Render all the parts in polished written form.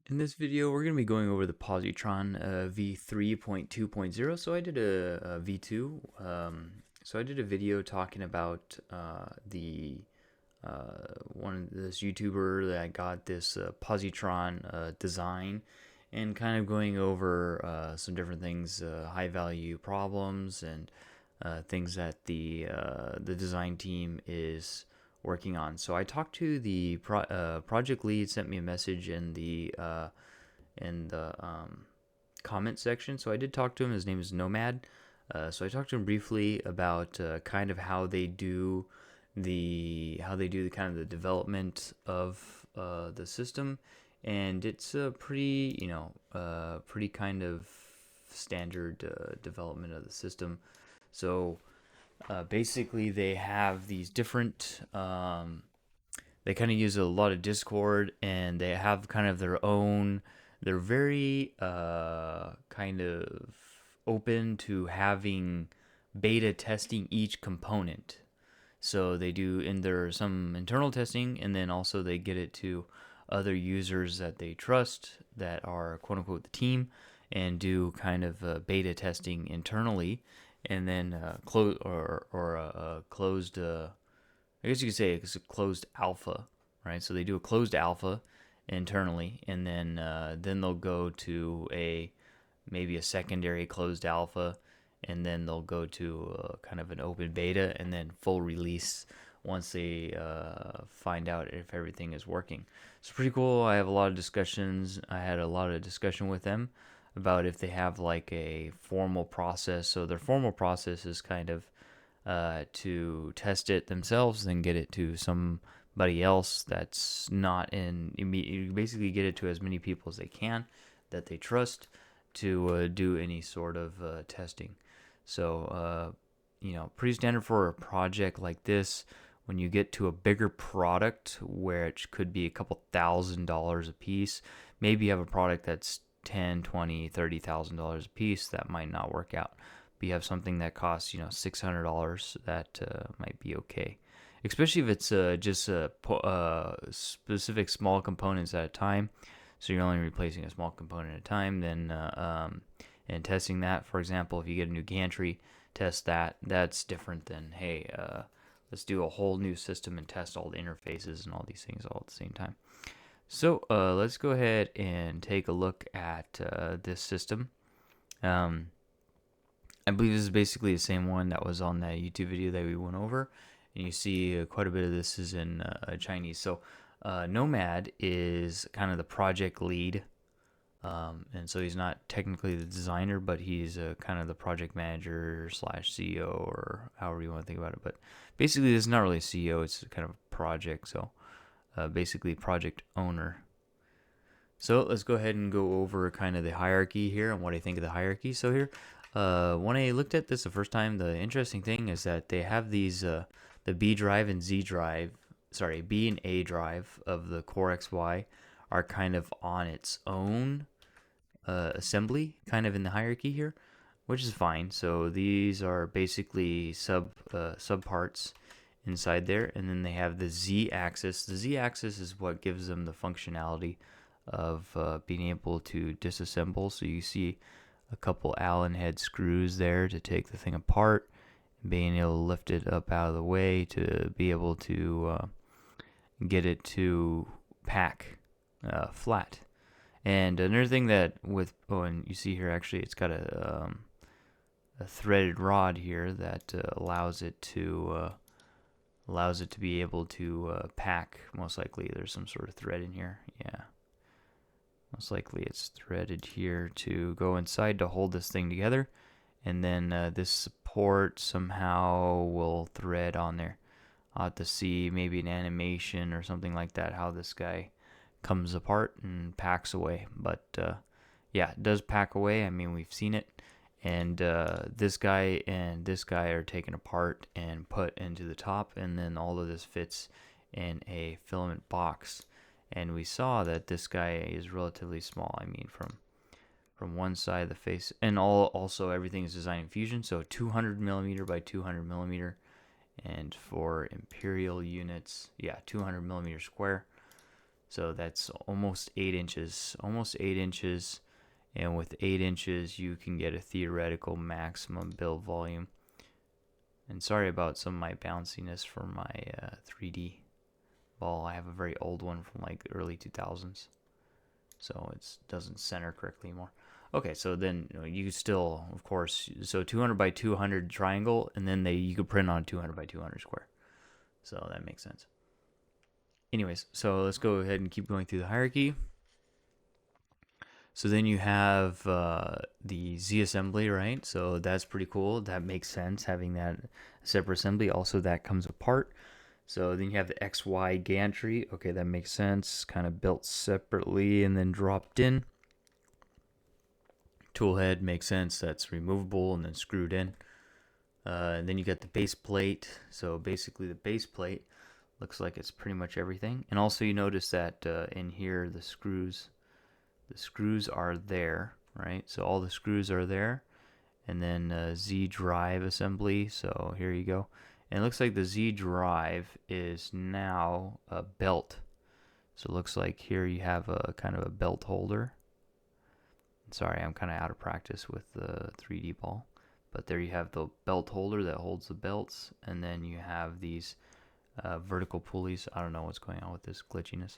In this video, we're going to be going over the Positron V3.2.0. So I did a V2. So I did a video talking about the one of this YouTuber that got this Positron design, and kind of going over some different things, high value problems, and things that the design team is working on. So I talked to the project lead, sent me a message in the comment section. So I did talk to him. His name is Nomad. So I talked to him briefly about kind of how they do the kind of the development of the system, and it's a pretty kind of standard development of the system. So basically, they have these different. They kind of use a lot of Discord, and they have kind of their own. They're very kind of open to having beta testing each component. So they do in there some internal testing, and then also they get it to other users that they trust that are quote unquote the team, and do kind of beta testing internally, and then close or closed. I guess you could say it's a closed alpha, right? So they do a closed alpha internally, and then they'll go to a maybe a secondary closed alpha, and then they'll go to kind of an open beta, and then full release once they find out if everything is working. It's pretty cool. I have a lot of discussions. I had a lot of discussion with them about if they have like a formal process. So their formal process is kind of to test it themselves, then get it to somebody else that's not in. You basically get it to as many people as they can that they trust to do any sort of testing. So, pretty standard for a project like this. When you get to a bigger product, where it could be a couple $1,000s a piece, maybe you have a product that's 10, 20, $30,000 a piece, that might not work out. But you have something that costs, $600, that might be okay. Especially if it's just specific small components at a time. So you're only replacing a small component at a time. Then and testing that, for example, if you get a new gantry, test that. That's different than, hey, let's do a whole new system and test all the interfaces and all these things all at the same time. So let's go ahead and take a look at this system. Um, I believe this is basically the same one that was on that YouTube video that we went over. And you see quite a bit of this is in Chinese. So Nomad is kind of the project lead. And so he's not technically the designer, but he's kind of the project manager slash CEO, or however you want to think about it. But basically, it's not really a CEO, it's kind of a project. So basically, project owner. So let's go ahead and go over kind of the hierarchy here and what I think of the hierarchy. So here, when I looked at this the first time, the interesting thing is that they have these the B drive and Z drive, sorry, B and A drive of the Core XY are kind of on its own assembly, kind of in the hierarchy here, which is fine. So these are basically sub parts inside there, and then they have the Z axis. The Z axis is what gives them the functionality of being able to disassemble. So you see a couple Allen head screws there to take the thing apart, and being able to lift it up out of the way to be able to get it to pack flat. And another thing that and you see here, actually it's got a threaded rod here that allows it to be able to pack. Most likely there's some sort of thread in here. Yeah, most likely it's threaded here to go inside to hold this thing together, and then this support somehow will thread on there. I'll have to see maybe an animation or something like that, how this guy comes apart and packs away. But yeah, it does pack away. I mean, we've seen it. And this guy and this guy are taken apart and put into the top, and then all of this fits in a filament box. And we saw that this guy is relatively small. I mean, from one side of the face, and also everything is designed in Fusion, so 200 millimeter by 200 millimeter, and for imperial units, yeah, 200 millimeter square. So that's almost 8 inches, and with 8 inches, you can get a theoretical maximum build volume. And sorry about some of my bounciness for my 3D ball. I have a very old one from like the early 2000s, so it doesn't center correctly anymore. Okay, so then you still, of course, so 200 by 200 triangle, and then you could print on 200 by 200 square. So that makes sense. Anyways, so let's go ahead and keep going through the hierarchy. So then you have the Z assembly, right? So that's pretty cool. That makes sense, having that separate assembly. Also, that comes apart. So then you have the XY gantry. Okay, that makes sense. Kind of built separately and then dropped in. Tool head makes sense. That's removable and then screwed in. And then you got the base plate. So basically the base plate looks like it's pretty much everything. And also you notice that in here the screws are there, right? So all the screws are there. And then Z drive assembly. So here you go. And it looks like the Z drive is now a belt. So it looks like here you have a kind of a belt holder. Sorry, I'm kind of out of practice with the 3D ball. But there you have the belt holder that holds the belts. And then you have these vertical pulleys. I don't know what's going on with this glitchiness.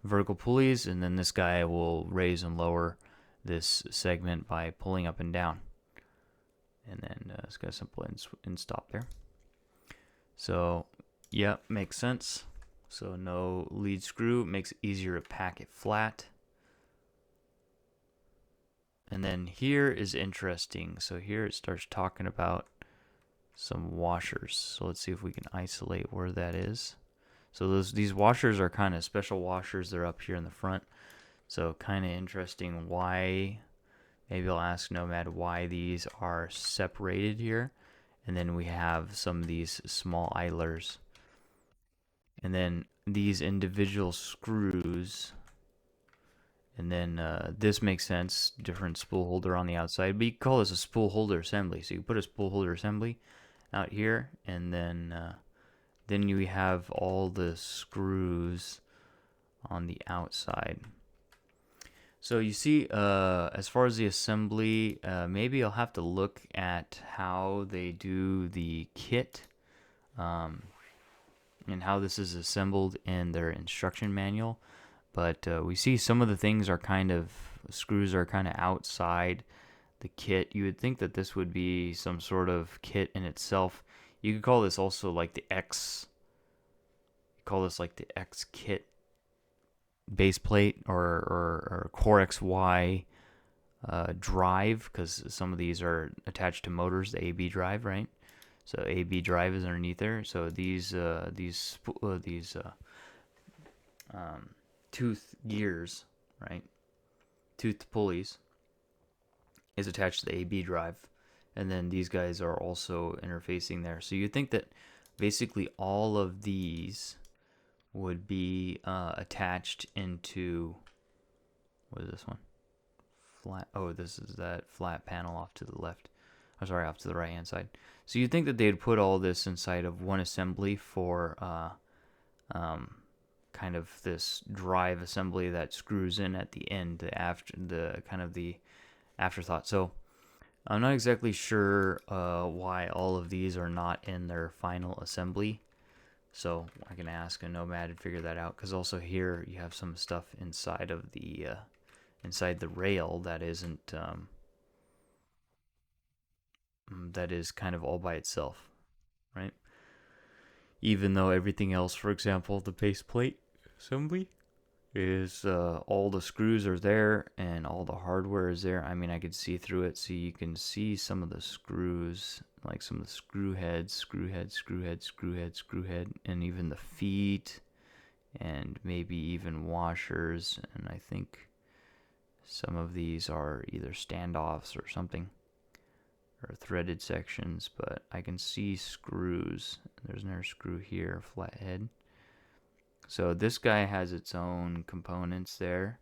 Vertical pulleys, and then this guy will raise and lower this segment by pulling up and down. And then it's got a simple end stop there. So, yeah, makes sense. So no lead screw, makes it easier to pack it flat. And then here is interesting. So here it starts talking about some washers. So let's see if we can isolate where that is. So these washers are kind of special washers. They're up here in the front. So kind of interesting why, maybe I'll ask Nomad why these are separated here. And then we have some of these small idlers. And then these individual screws. And then this makes sense, different spool holder on the outside. But you can call this a spool holder assembly. So you put a spool holder assembly out here, and then you have all the screws on the outside. So you see, as far as the assembly, maybe I'll have to look at how they do the kit and how this is assembled in their instruction manual. But we see some of the things are screws are kind of outside the kit. You would think that this would be some sort of kit in itself. You could call this also like the X kit base plate or Core XY drive, because some of these are attached to motors, the AB drive, right? So AB drive is underneath there. So these tooth gears, right? Tooth pulleys is attached to the AB drive, and then these guys are also interfacing there. So you'd think that basically all of these would be attached into, what is this one? Flat. Oh, this is that flat panel off to the left. I'm sorry, off to the right hand side. So you'd think that they'd put all this inside of one assembly for kind of this drive assembly that screws in at the end, the afterthought. So I'm not exactly sure why all of these are not in their final assembly. So I can ask a Nomad and figure that out, because also here you have some stuff inside of the rail that isn't that is kind of all by itself, right? Even though everything else, for example, the base plate assembly is all the screws are there and all the hardware is there. I mean, I could see through it, so you can see some of the screws, like some of the screw head, and even the feet, and maybe even washers. And I think some of these are either standoffs or something, or threaded sections, but I can see screws. There's another screw here, flathead. So this guy has its own components there.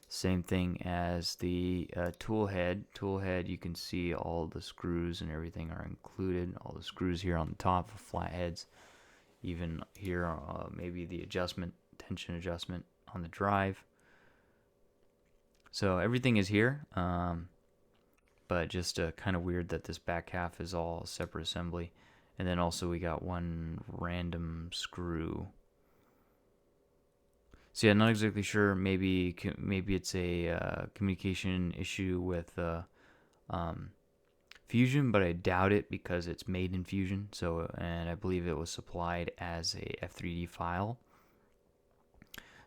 Same thing as the tool head. Tool head, you can see all the screws and everything are included. All the screws here on the top of flatheads. Even here, maybe the tension adjustment on the drive. So everything is here, but just kind of weird that this back half is all separate assembly. And then also we got one random screw. So yeah, not exactly sure. Maybe it's a communication issue with Fusion, but I doubt it because it's made in Fusion. So, and I believe it was supplied as a F3D file.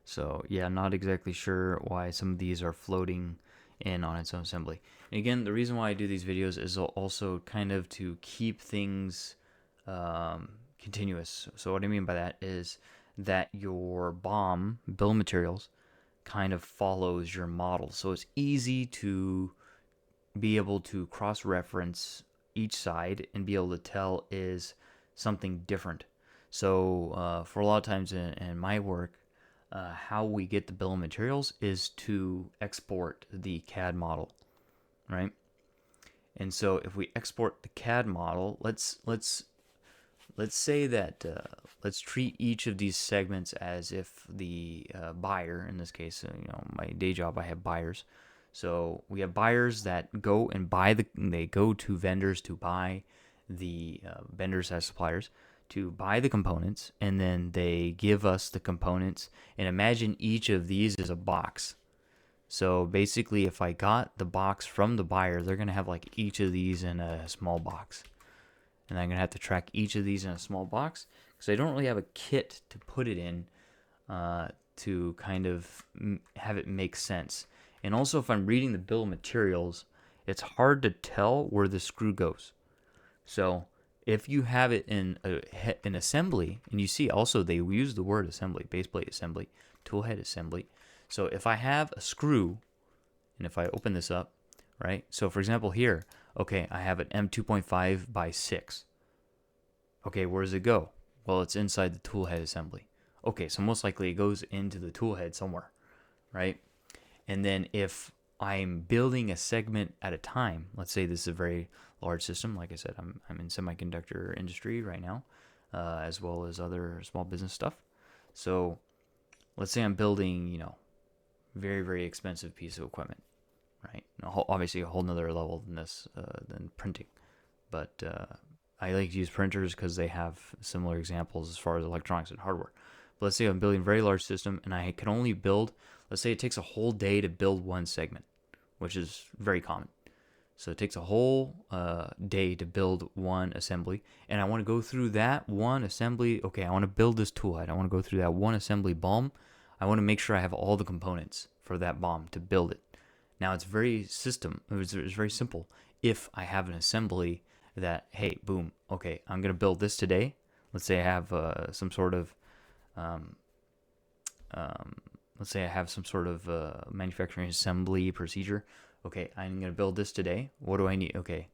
So yeah, not exactly sure why some of these are floating in on its own assembly. And again, the reason why I do these videos is also kind of to keep things continuous. So what I mean by that is that your BOM, bill of materials, kind of follows your model. So it's easy to be able to cross-reference each side and be able to tell is something different. So for a lot of times in my work, how we get the bill of materials is to export the CAD model, right? And so if we export the CAD model, let's say that let's treat each of these segments as if the buyer, in this case, my day job, I have buyers. So we have buyers that go and they go to vendors to buy the vendors as suppliers to buy the components, and then they give us the components. And imagine each of these is a box. So basically, if I got the box from the buyer, they're going to have like each of these in a small box. And I'm going to have to track each of these in a small box because I don't really have a kit to put it in to kind of have it make sense. And also, if I'm reading the bill of materials, it's hard to tell where the screw goes. So if you have it in an assembly, and you see also they use the word assembly, base plate assembly, tool head assembly. So if I have a screw, and if I open this up, right? So for example here, okay, I have an M2.5 by 6. Okay, where does it go? Well, it's inside the tool head assembly. Okay, so most likely it goes into the tool head somewhere, right? And then if I'm building a segment at a time, let's say this is a very large system. Like I said, I'm in semiconductor industry right now, as well as other small business stuff. So let's say I'm building, very, very expensive piece of equipment, right? Obviously a whole nother level than this, than printing. But I like to use printers because they have similar examples as far as electronics and hardware. But let's say I'm building a very large system and I can only build, let's say it takes a whole day to build one segment, which is very common. So it takes a whole day to build one assembly. And I want to go through that one assembly. Okay, I want to build this tool head. I want to go through that one assembly BOM. I want to make sure I have all the components for that BOM to build it. Now it's very very simple. If I have an assembly that, hey, boom, okay, I'm going to build this today. Let's say I have some sort of manufacturing assembly procedure. Okay, I'm going to build this today. What do I need? Okay,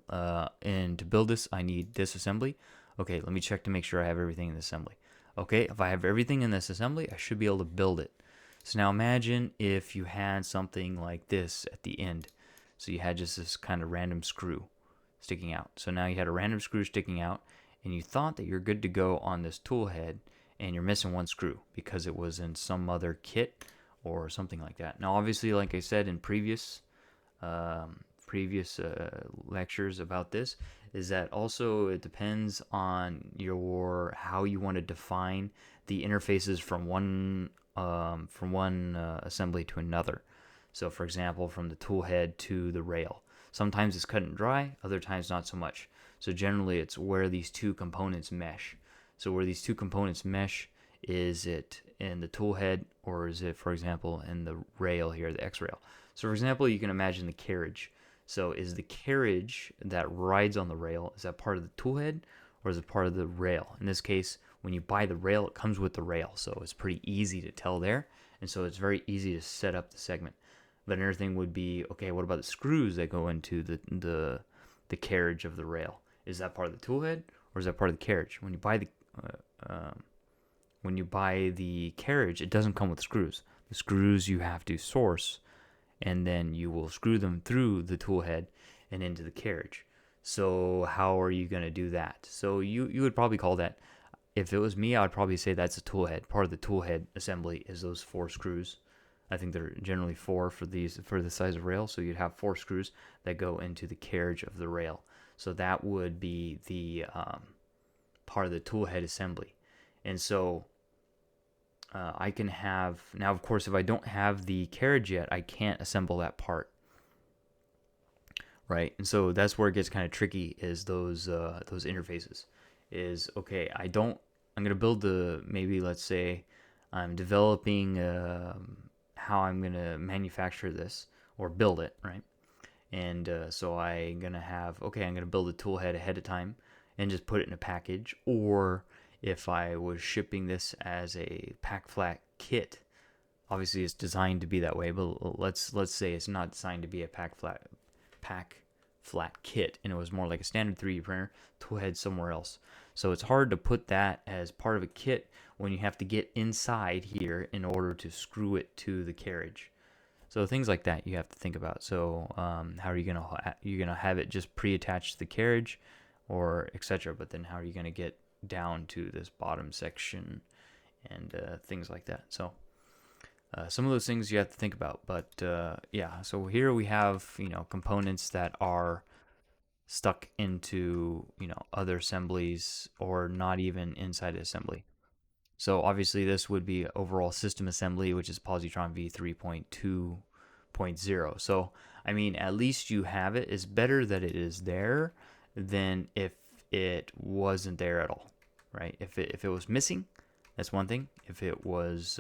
and to build this, I need this assembly. Okay, let me check to make sure I have everything in the assembly. Okay, if I have everything in this assembly, I should be able to build it. So now imagine if you had something like this at the end. So you had just this kind of random screw sticking out. So now you had a random screw sticking out, and you thought that you're good to go on this tool head, and you're missing one screw because it was in some other kit or something like that. Now, obviously, like I said in previous lectures about this, is that also it depends on how you want to define the interfaces from one assembly to another. So, for example, from the tool head to the rail. Sometimes it's cut and dry, other times not so much. So generally, it's where these two components mesh. So where these two components mesh, is it in the tool head or is it, for example, in the rail here, the X rail? So for example, you can imagine the carriage. So is the carriage that rides on the rail, is that part of the tool head or is it part of the rail? In this case, when you buy the rail, it comes with the rail. So it's pretty easy to tell there. And so it's very easy to set up the segment. But another thing would be, okay, what about the screws that go into the carriage of the rail? Is that part of the tool head or is that part of the carriage? When you buy the carriage, it doesn't come with screws. The screws you have to source, and then you will screw them through the tool head and into the carriage. So how are you going to do that? So you would probably call that, if it was me, I would probably say that's a tool head. Part of the tool head assembly is those 4 screws. I think they're generally 4 for the size of rail. So you'd have 4 screws that go into the carriage of the rail. So that would be the part of the tool head assembly. And so I can have now. Of course, if I don't have the carriage yet, I can't assemble that part. Right, and so that's where it gets kind of tricky. Is those interfaces? Is okay. I'm gonna build maybe let's say I'm developing how I'm gonna manufacture this or build it, right? And so I'm gonna have okay. I'm gonna build a tool head ahead of time and just put it in a package. Or if I was shipping this as a pack flat kit, obviously it's designed to be that way. But let's say it's not designed to be a pack flat kit, and it was more like a standard 3D printer tool head somewhere else. So it's hard to put that as part of a kit when you have to get inside here in order to screw it to the carriage. So things like that you have to think about. So how are you gonna have it just pre-attached to the carriage, or etc. But then how are you gonna get down to this bottom section and things like that? So some of those things you have to think about. But yeah, so here we have components that are stuck into other assemblies or not even inside the assembly. So obviously this would be overall system assembly, which is Positron V3.2.0. So I mean, at least you have it. It's better that it is there than if it wasn't there at all, right? If it was missing, that's one thing. If it was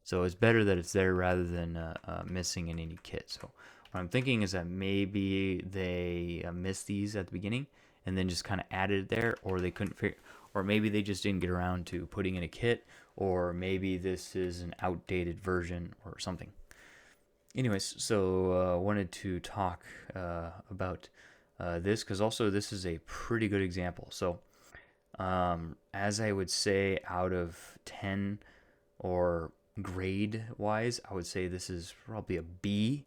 so it's better that it's there rather than missing in any kit. So what I'm thinking is that maybe they missed these at the beginning and then just kind of added it there, or they couldn't figure, or maybe they just didn't get around to putting in a kit, or maybe this is an outdated version or something. Anyways, so wanted to talk about this because also this is a pretty good example. So as I would say, out of 10 or grade wise, I would say this is probably a B,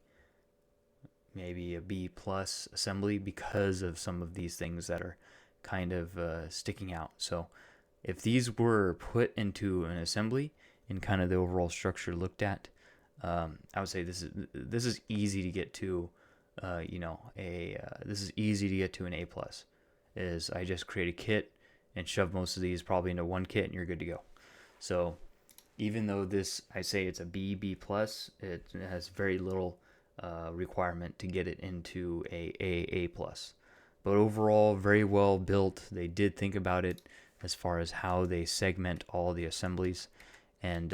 maybe a B plus assembly because of some of these things that are kind of sticking out. So if these were put into an assembly and kind of the overall structure looked at, I would say this is easy to get to. This is easy to get to an A plus. Is I just create a kit and shove most of these probably into one kit and you're good to go. So even though this, I say it's a B plus, it has very little requirement to get it into A plus. But overall, very well built. They did think about it as far as how they segment all the assemblies. And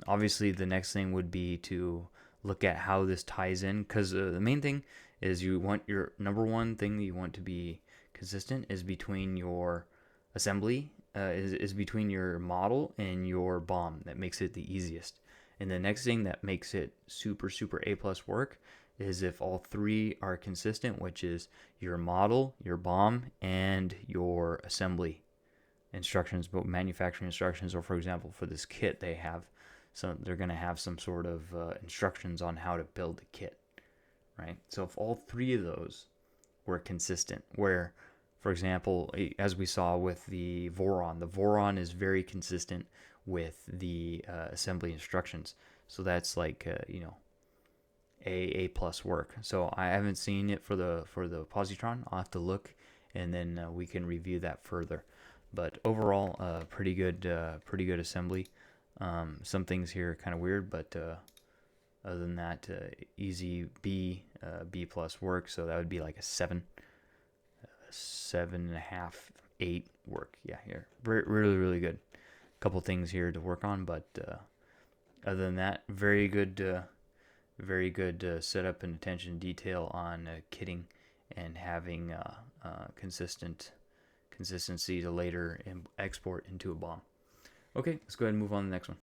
obviously, the next thing would be to look at how this ties in, because the main thing is you want your number one thing that you want to be consistent is between your assembly is between your model and your BOM. That makes it the easiest. And the next thing that makes it super A plus work is if all three are consistent, which is your model, your BOM, and your assembly instructions, but manufacturing instructions. Or for example, for this kit, they're going to have some sort of instructions on how to build the kit, right? So if all three of those were consistent, where for example, as we saw with the Voron is very consistent with the assembly instructions. So that's like A plus work. So I haven't seen it for the Positron. I'll have to look, and then we can review that further. But overall, pretty good assembly. Some things here kind of weird, but other than that, easy B plus work. So that would be like a 7.5, 8 work. Yeah, here, really good. Couple things here to work on, but other than that, very good setup and attention to detail on kitting and having consistency to later export into a BOM. Okay, let's go ahead and move on to the next one.